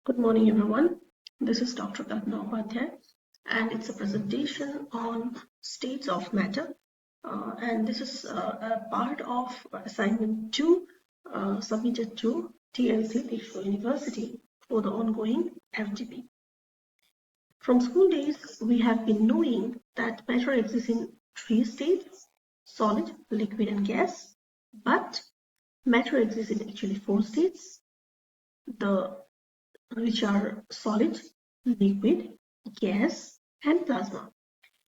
Good morning, everyone. This is Dr. Kalpana Upadhyay, and it's a presentation on states of matter. And this is a part of assignment 2 submitted to TLC Teachers University for the ongoing FDP. From school days, we have been knowing that matter exists in 3 states: solid, liquid, and gas. But matter exists in actually 4 states, which are solid, liquid, gas, and plasma.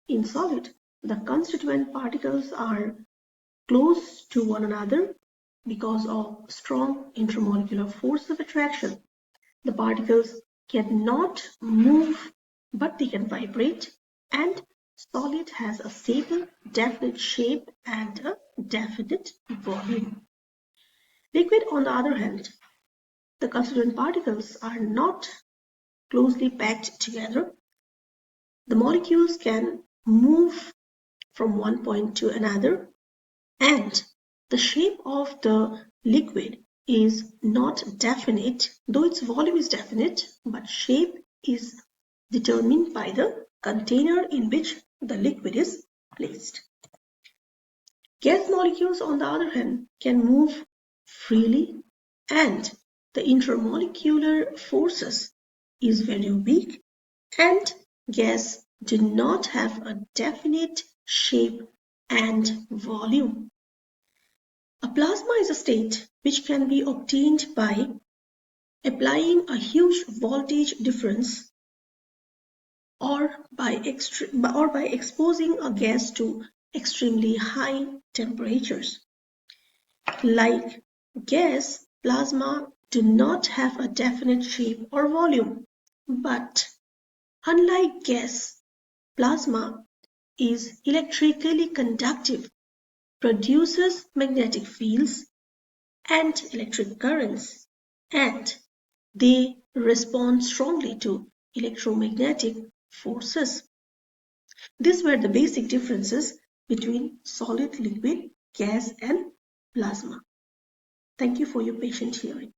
In solid, the constituent particles are close to one another because of strong intermolecular force of attraction. The particles cannot move, but they can vibrate, and solid has a stable, definite shape and a definite volume. Liquid, on the other hand, the constituent particles are not closely packed together. The molecules can move from one point to another, and the shape of the liquid is not definite, though its volume is definite, but shape is determined by the container in which the liquid is placed. Gas molecules, on the other hand, can move freely, and the intermolecular forces is very weak, and gas do not have a definite shape and volume. A plasma is a state which can be obtained by applying a huge voltage difference or by exposing a gas to extremely high temperatures. Like gas, plasma do not have a definite shape or volume, but unlike gas, plasma is electrically conductive, produces magnetic fields and electric currents, and they respond strongly to electromagnetic forces. These were the basic differences between solid, liquid, gas, and plasma. Thank you for your patient hearing.